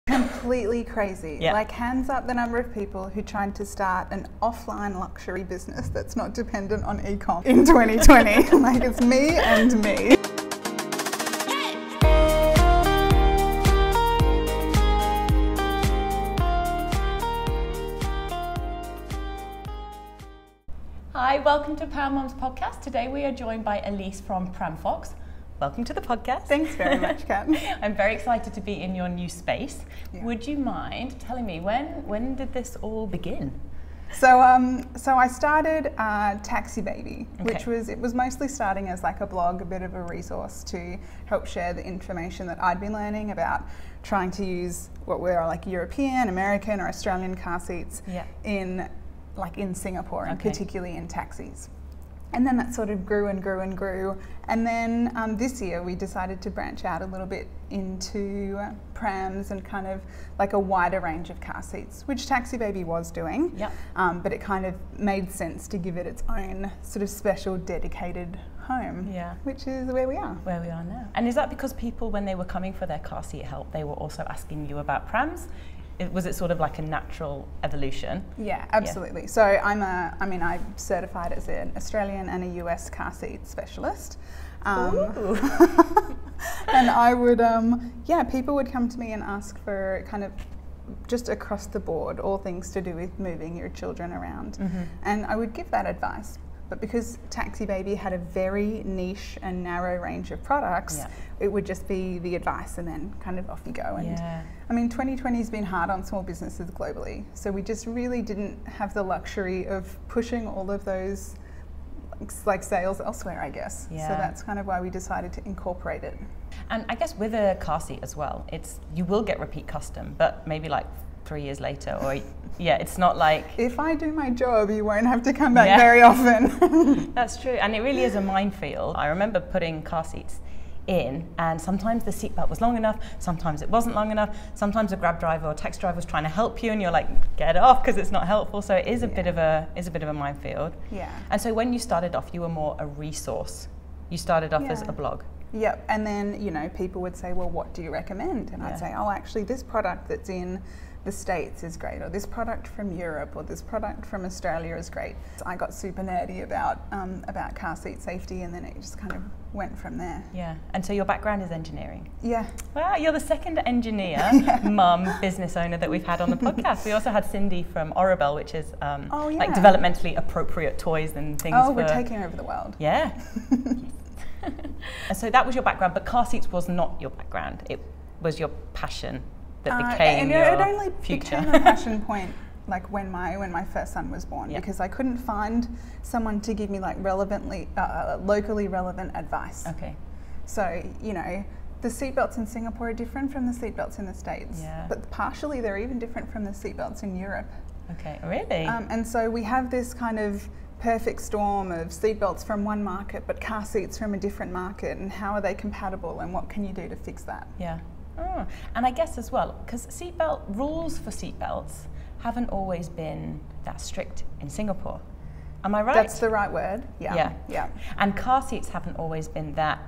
Completely crazy. Yeah. Like, hands up the number of people who tried to start an offline luxury business that's not dependent on e-com in 2020. Like, it's me and me. Hi, welcome to Pwrmums podcast. Today we are joined by Elise from Pramfox. Welcome to the podcast. Thanks very much, Kat. I'm very excited to be in your new space. Yeah. Would you mind telling me when did this all begin? So I started Taxibaby, Okay. which was mostly starting as like a blog, a bit of a resource to help share the information that I'd been learning about trying to use what were like European, American, or Australian car seats in Singapore, and particularly in taxis. And then that sort of grew and grew and grew. And then this year we decided to branch out a little bit into prams and kind of like a wider range of car seats, which Taxibaby was doing. Yep. But it kind of made sense to give it its own sort of special dedicated home, which is where we are. Where we are now. And is that because people, when they were coming for their car seat help, they were also asking you about prams? Was it sort of like a natural evolution? Yeah, absolutely. Yeah. So I'm certified as an Australian and a US car seat specialist. And I would, people would come to me and ask for kind of just across the board, all things to do with moving your children around. Mm-hmm. And I would give that advice. But because Taxibaby had a very niche and narrow range of products, it would just be the advice and then kind of off you go. And I mean, 2020 has been hard on small businesses globally. So we just really didn't have the luxury of pushing all of those like sales elsewhere, I guess. Yeah. So that's kind of why we decided to incorporate it. And I guess with a car seat as well, you will get repeat custom, but maybe like 3 years later, or it's not like... If I do my job, you won't have to come back very often. That's true, and it really is a minefield. I remember putting car seats in, and sometimes the seatbelt was long enough, sometimes it wasn't long enough, sometimes a grab driver or taxi driver was trying to help you and you're like, get it off because it's not helpful. So it is a bit of a minefield. Yeah. And so when you started off, you were more a resource. You started off as a blog. Yep, and then, people would say, well, what do you recommend? And I'd say, oh, actually, this product that's in the States is great, or this product from Europe, or this product from Australia is great. So I got super nerdy about car seat safety, and then it just kind of went from there. Yeah, and so your background is engineering? Yeah. Wow, you're the second engineer, mum, business owner that we've had on the podcast. We also had Cindy from Orabel, which is like developmentally appropriate toys and things. Oh, we're taking over the world. Yeah. So that was your background, but car seats was not your background. It was your passion that became your future. It only became a passion point like when my first son was born, because I couldn't find someone to give me like locally relevant advice. Okay. So, the seatbelts in Singapore are different from the seatbelts in the States. Yeah. But partially they're even different from the seatbelts in Europe. Okay, really? And so we have this kind of perfect storm of seatbelts from one market but car seats from a different market, and how are they compatible and what can you do to fix that? Yeah. Oh. And I guess as well, because rules for seatbelts haven't always been that strict in Singapore. Am I right? That's the right word. Yeah. Yeah. And car seats haven't always been that.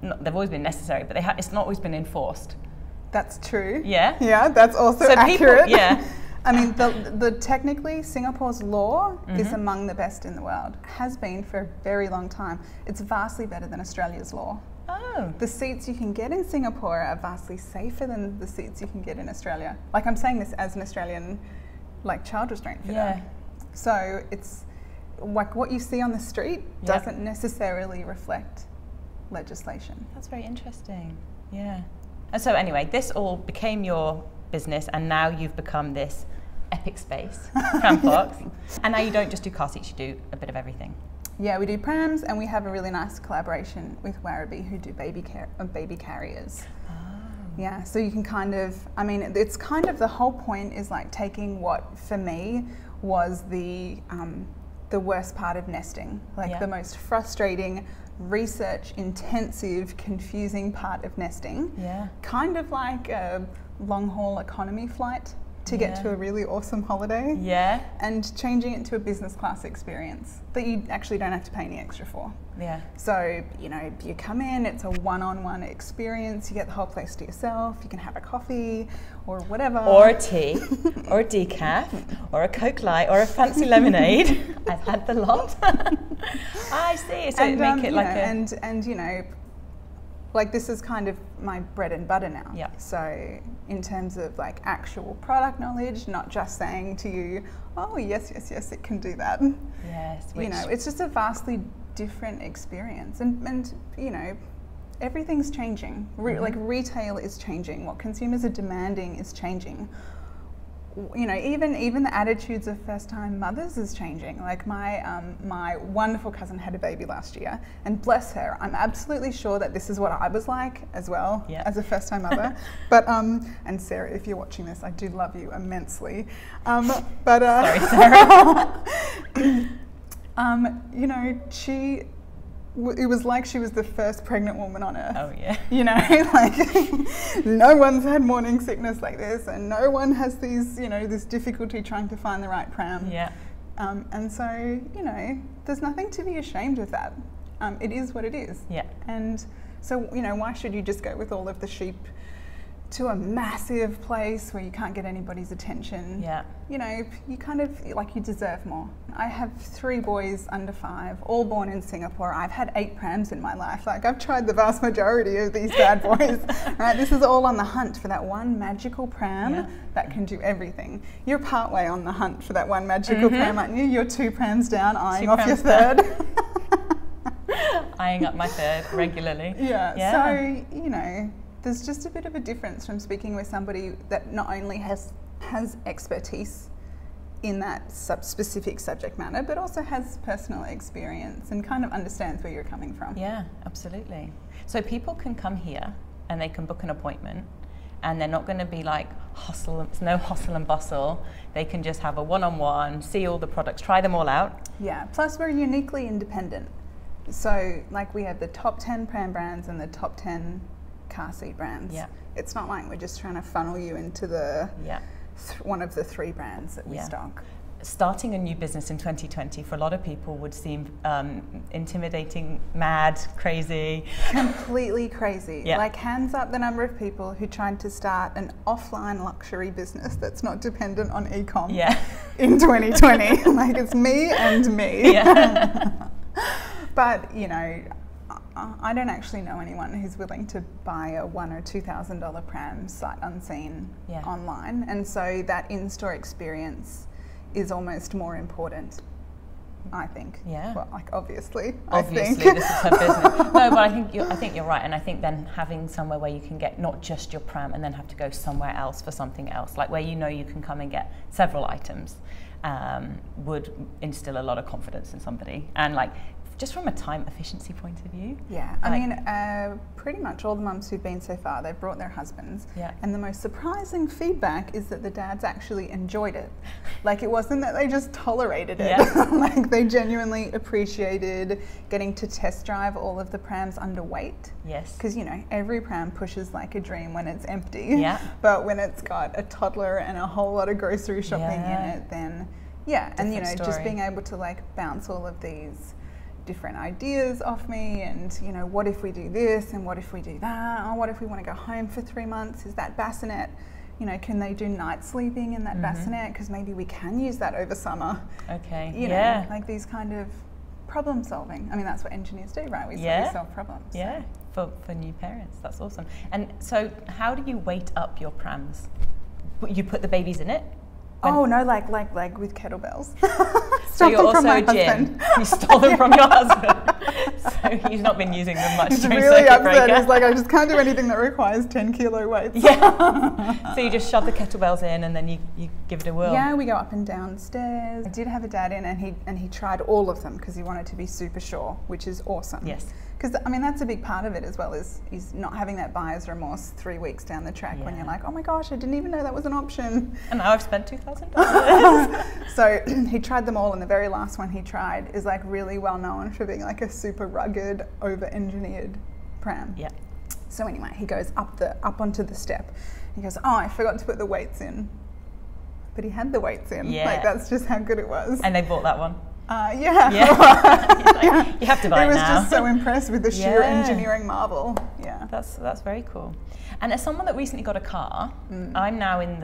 They've always been necessary, but it's not always been enforced. That's true. Yeah. Yeah. That's also accurate. I mean, the technically Singapore's law is among the best in the world. Has been for a very long time. It's vastly better than Australia's law. Oh. The seats you can get in Singapore are vastly safer than the seats you can get in Australia. Like, I'm saying this as an Australian, child restraint fitter. Yeah. So it's like what you see on the street doesn't necessarily reflect legislation. That's very interesting. Yeah. And so anyway, this all became your business, and now you've become this epic space, Pramfox. And now you don't just do car seats, you do a bit of everything. Yeah, we do prams, and we have a really nice collaboration with Werribee, who do baby carriers. Oh. Yeah, so you can it's kind of the whole point is like taking what for me was the worst part of nesting, the most frustrating, research-intensive, confusing part of nesting. Yeah. Kind of like a long-haul economy flight to get to a really awesome holiday. Yeah. And changing it to a business class experience that you actually don't have to pay any extra for. Yeah. So, you know, you come in, it's a one-on-one experience, you get the whole place to yourself, you can have a coffee or whatever. Or a tea, or a decaf, or a Coke Light, or a fancy lemonade. I've had the lot. I see, so and, make it like and you know, like this is kind of my bread and butter now. Yeah. So in terms of like actual product knowledge, not just saying to you, oh yes, yes, yes, it can do that. Yes. You know, it's just a vastly different experience, and you know, everything's changing. Like retail is changing. What consumers are demanding is changing. You know, even the attitudes of first-time mothers is changing. Like my wonderful cousin had a baby last year, and bless her, I'm absolutely sure that this is what I was like as well as a first-time mother. But and Sarah, if you're watching this, I do love you immensely. Sorry, Sarah. You know, it was like she was the first pregnant woman on earth. Oh yeah. You know, like no one's had morning sickness like this, and no one has these, you know, this difficulty trying to find the right pram. Yeah. And so, you know, there's nothing to be ashamed of that. It is what it is. Yeah. And so, you know, why should you just go with all of the sheep to a massive place where you can't get anybody's attention? Yeah. You know, you kind of, like, you deserve more. I have 3 boys under 5, all born in Singapore. I've had 8 prams in my life. Like, I've tried the vast majority of these bad boys. Right? This is all on the hunt for that one magical pram that can do everything. You're partway on the hunt for that one magical pram, aren't you? You're 2 prams down, eyeing off your third. Eyeing up my third regularly. Yeah. So, you know, there's just a bit of a difference from speaking with somebody that not only has expertise in that specific subject matter, but also has personal experience and kind of understands where you're coming from. Yeah, absolutely. So people can come here and they can book an appointment, and they're not going to be like no hustle and bustle. They can just have a one-on-one, see all the products, try them all out. Yeah, plus we're uniquely independent. So like we have the top 10 pram brands and the top 10 car seat brands. Yeah. It's not like we're just trying to funnel you into the one of the 3 brands that we stock. Starting a new business in 2020 for a lot of people would seem intimidating, mad, crazy. Completely crazy. Yeah. Like, hands up the number of people who tried to start an offline luxury business that's not dependent on e-com in 2020. Like, it's me and me. Yeah. But, you know, I don't actually know anyone who's willing to buy a $1,000 or $2,000 pram sight unseen online, and so that in-store experience is almost more important, I think. Yeah. Well, like obviously this is her business. No, but I think you're right, and I think then having somewhere where you can get not just your pram and then have to go somewhere else for something else, like where you know you can come and get several items, would instill a lot of confidence in somebody, and like, just from a time efficiency point of view. Yeah, I mean, pretty much all the mums who've been so far, they've brought their husbands. Yeah. And the most surprising feedback is that the dads actually enjoyed it. Like, it wasn't that they just tolerated it. Yeah. Like, they genuinely appreciated getting to test drive all of the prams underweight. Yes. Because, you know, every pram pushes like a dream when it's empty. Yeah. But when it's got a toddler and a whole lot of grocery shopping in it, then, and, you know, just being able to like bounce all of these different ideas off me, and, you know, what if we do this and what if we do that? Oh, what if we want to go home for 3 months? Is that bassinet, you know, can they do night sleeping in that bassinet? Because maybe we can use that over summer. Okay. You know, like these kind of problem solving. I mean, that's what engineers do, right? We solve problems. Yeah, for new parents. That's awesome. And so how do you weight up your prams? You put the babies in it? Oh no, like with kettlebells. So you're also a gym. You stole them from your husband. So he's not been using them much. He's really upset. He's like, I just can't do anything that requires 10 kilo weights. Yeah. So you just shove the kettlebells in and then you give it a whirl. Yeah, we go up and down stairs. I did have a dad in, and he tried all of them because he wanted to be super sure, which is awesome. Yes. Because, I mean, that's a big part of it as well, is not having that buyer's remorse 3 weeks down the track when you're like, oh my gosh, I didn't even know that was an option. And now I've spent $2,000. So he tried them all, and the very last one he tried is like really well known for being like a super rugged, over-engineered pram. Yeah. So anyway, he goes up onto the step. He goes, oh, I forgot to put the weights in. but he had the weights in. Yeah. Like, that's just how good it was. And they bought that one? Yeah. Like, you have to buy it now. I was just so impressed with the sheer engineering marvel. Yeah. That's very cool. And as someone that recently got a car, I'm now in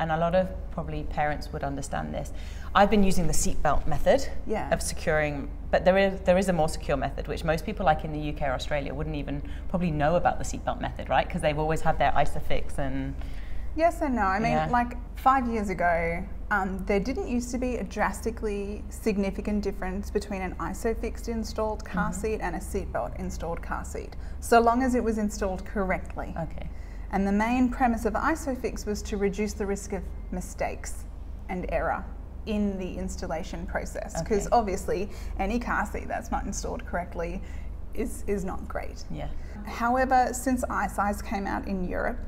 and a lot of probably parents would understand this, I've been using the seatbelt method of securing, but there is a more secure method, which most people like in the UK or Australia wouldn't even probably know about the seatbelt method, right? Because they've always had their Isofix and... Yes and no. I mean, like 5 years ago, there didn't used to be a drastically significant difference between an Isofix installed car seat and a seatbelt installed car seat, so long as it was installed correctly. Okay. And the main premise of Isofix was to reduce the risk of mistakes and error in the installation process, because obviously any car seat that's not installed correctly is not great. Yeah. However, since iSize came out in Europe,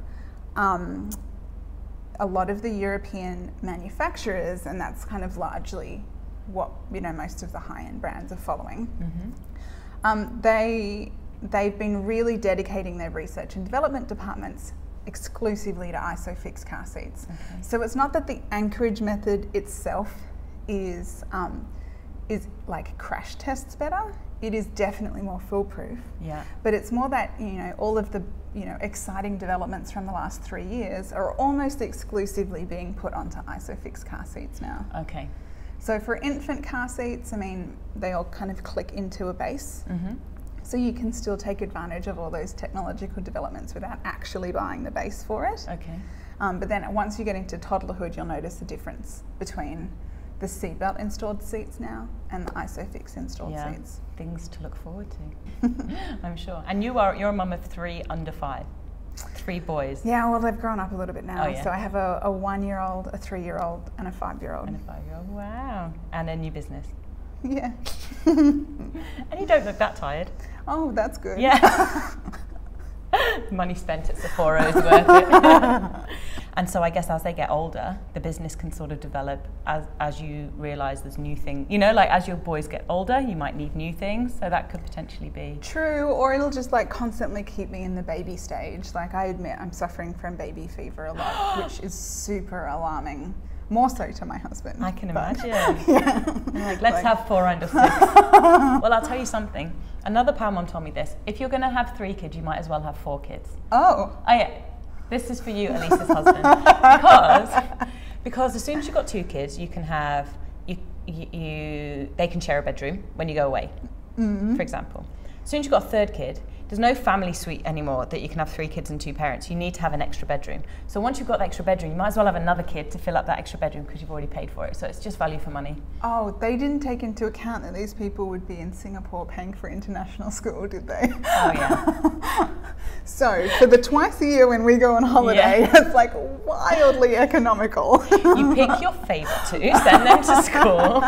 a lot of the European manufacturers, and that's kind of largely what most of the high-end brands are following, they've been really dedicating their research and development departments exclusively to Isofix car seats. Okay. So it's not that the anchorage method itself is like crash tests better. It is definitely more foolproof. Yeah. But it's more that all of the exciting developments from the last 3 years are almost exclusively being put onto Isofix car seats now. Okay. So for infant car seats, I mean, they all kind of click into a base. So you can still take advantage of all those technological developments without actually buying the base for it. Okay. But then once you get into toddlerhood, you'll notice the difference between the seatbelt installed seats now and the Isofix installed seats. Things to look forward to, I'm sure. And you're a mum of 3 under 5, 3 boys. Yeah, well, they've grown up a little bit now. Oh, yeah. So I have a 1-year-old, a 3-year-old, and a 5-year-old. And a 5-year-old, wow. And a new business. Yeah. And you don't look that tired. Oh, that's good. Yeah. Money spent at Sephora is worth it. And so I guess as they get older, the business can sort of develop as you realise there's new things. Like as your boys get older, you might need new things. So that could potentially be... True, or it'll just like constantly keep me in the baby stage. Like I admit I'm suffering from baby fever a lot, which is super alarming. More so to my husband. I can imagine. Yeah. Like, let's have 4 under 6. Well, I'll tell you something. Another power mom told me this. If you're going to have 3 kids, you might as well have 4 kids. Oh. Oh, yeah. This is for you, Elise's husband. Because as soon as you've got 2 kids, you can have, they can share a bedroom when you go away, for example. As soon as you've got a 3rd kid, there's no family suite anymore that you can have 3 kids and 2 parents. You need to have an extra bedroom. So once you've got the extra bedroom, you might as well have another kid to fill up that extra bedroom because you've already paid for it. So it's just value for money. Oh, they didn't take into account that these people would be in Singapore paying for international school, did they? Oh, yeah. So for the twice a year when we go on holiday, it's like wildly economical. You pick your favourite 2, send them to school.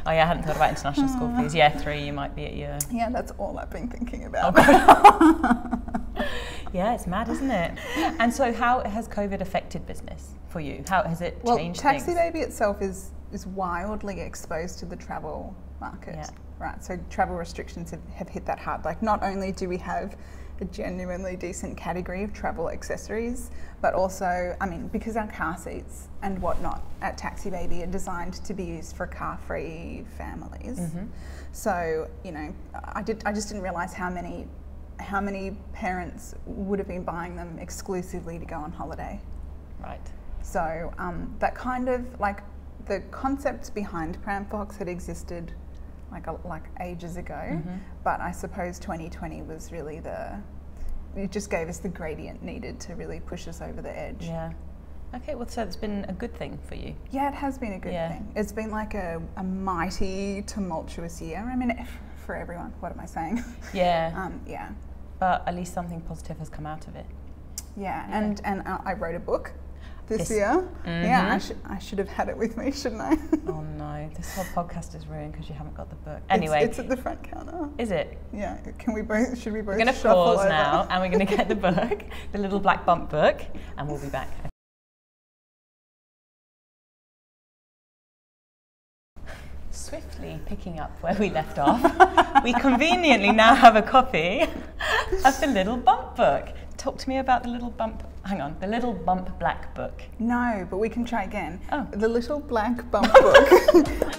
Oh yeah, I hadn't thought about international school fees. Yeah, 3, you might be at your... Yeah, that's all I've been thinking about. Yeah, it's mad, isn't it? And so how has COVID affected business for you? How has it changed things? Taxibaby itself is wildly exposed to the travel market, right? So travel restrictions have hit that hard. Like not only do we have a genuinely decent category of travel accessories, but also, I mean, because our car seats and whatnot at Taxibaby are designed to be used for car-free families. So, I just didn't realise how many parents would have been buying them exclusively to go on holiday. Right. So that kind of like the concepts behind Pramfox had existed like ages ago, but I suppose 2020 was really it just gave us the gradient needed to really push us over the edge. Yeah. Okay, well, so it's been a good thing for you. Yeah, it has been a good thing. It's been like a mighty tumultuous year. I mean, for everyone, what am I saying? Yeah. Yeah. But at least something positive has come out of it. Yeah, and I wrote a book this year. Yeah, I should have had it with me, shouldn't I? Oh no, this whole podcast is ruined because you haven't got the book. Anyway, it's at the front counter. Is it? Yeah. Should we both? We're going to pause now, and we're going to get the book, the little black bump book, and we'll be back. Swiftly picking up where we left off, we conveniently now have a copy of the little bump book. talk to me about the little bump. Hang on, the little bump black book. No, but we can try again. Oh. The little black bump book.